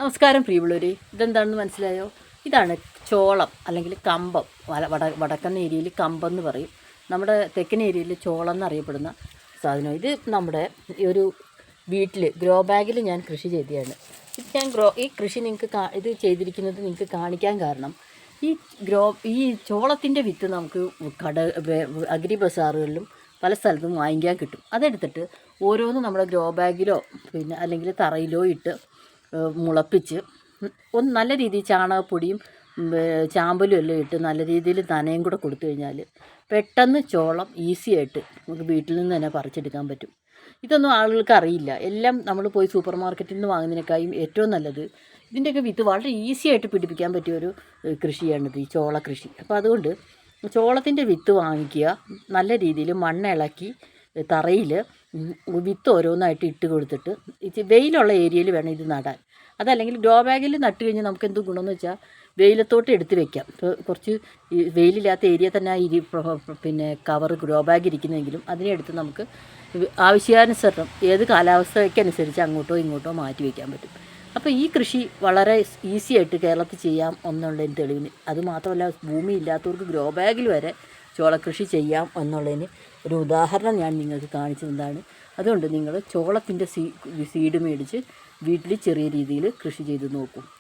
നമസ്കാരം പ്രിയമുള്ളവരെ, ഇതെന്താണെന്ന് മനസ്സിലായോ? ഇതാണ് ചോളം അല്ലെങ്കിൽ കമ്പം. വടക്കൻ ഏരിയയിൽ കമ്പം എന്ന് പറയും, നമ്മുടെ തെക്കൻ ഏരിയയിൽ ചോളം എന്നറിയപ്പെടുന്ന സാധനം. ഇത് നമ്മുടെ ഒരു വീട്ടിൽ ഗ്രോ ബാഗിൽ ഞാൻ കൃഷി ചെയ്തതാണ്. ഇത് ഞാൻ ഈ കൃഷി ഇത് ചെയ്തിരിക്കുന്നത് നിങ്ങൾക്ക് കാണിക്കാൻ കാരണം, ഈ ചോളത്തിൻ്റെ വിത്ത് നമുക്ക് അഗ്രി ബസാറുകളിലും പല സ്ഥലത്തും വാങ്ങിക്കാൻ കിട്ടും. അതെടുത്തിട്ട് ഓരോന്നും നമ്മുടെ ഗ്രോ ബാഗിലോ അല്ലെങ്കിൽ തറയിലോ ഇട്ട് മുളപ്പിച്ച് നല്ല രീതിയിൽ ചാണകപ്പൊടിയും ചാമ്പലും എല്ലാം ഇട്ട് നല്ല രീതിയിൽ നനയും കൂടെ കൊടുത്തു കഴിഞ്ഞാൽ പെട്ടെന്ന് ചോളം ഈസി ആയിട്ട് നമുക്ക് വീട്ടിൽ നിന്ന് തന്നെ പറിച്ചെടുക്കാൻ പറ്റും. ഇതൊന്നും ആളുകൾക്ക് അറിയില്ല. എല്ലാം നമ്മൾ പോയി സൂപ്പർ മാർക്കറ്റിൽ നിന്ന് വാങ്ങുന്നതിനേക്കാളും ഏറ്റവും നല്ലത് ഇതിൻ്റെയൊക്കെ വിത്ത് വളരെ ഈസി ആയിട്ട് പിടിപ്പിക്കാൻ പറ്റിയൊരു കൃഷിയാണിത്, ഈ ചോള കൃഷി. അപ്പോൾ അതുകൊണ്ട് ചോളത്തിൻ്റെ വിത്ത് വാങ്ങിക്കുക, നല്ല രീതിയിൽ മണ്ണിളക്കി തറയിൽ വിത്ത് ഓരോന്നായിട്ട് ഇട്ട് കൊടുത്തിട്ട് വെയിലുള്ള ഏരിയയിൽ വേണം ഇത് നടാൻ. അതല്ലെങ്കിൽ ഗ്രോ ബാഗിൽ നട്ട് കഴിഞ്ഞാൽ നമുക്ക് എന്ത് ഗുണമെന്ന് വെച്ചാൽ വെയിലത്തോട്ട് എടുത്ത് വെക്കാം. ഇപ്പോൾ കുറച്ച് വെയിലില്ലാത്ത ഏരിയ തന്നെ കവർ ഗ്രോ ബാഗ് ഇരിക്കുന്നെങ്കിലും അതിനെ എടുത്ത് നമുക്ക് ആവശ്യാനുസരണം ഏത് കാലാവസ്ഥയ്ക്കനുസരിച്ച് അങ്ങോട്ടോ ഇങ്ങോട്ടോ മാറ്റി വയ്ക്കാൻ പറ്റും. അപ്പോൾ ഈ കൃഷി വളരെ ഈസി ആയിട്ട് കേരളത്തിൽ ചെയ്യാം എന്നുള്ളതിന് തെളിവിന്, അതുമാത്രമല്ല ഭൂമി ഇല്ലാത്തവർക്ക് ഗ്രോ ബാഗിൽ വരെ ചോളക്കൃഷി ചെയ്യാം എന്നുള്ളതിന് ഒരു ഉദാഹരണം ഞാൻ നിങ്ങൾക്ക് കാണിച്ചു തന്നതാണ്. അതുകൊണ്ട് നിങ്ങൾ ചോളത്തിൻ്റെ സീഡ് മേടിച്ച് വീട്ടിൽ ചെറിയ രീതിയിൽ കൃഷി ചെയ്ത് നോക്കൂ.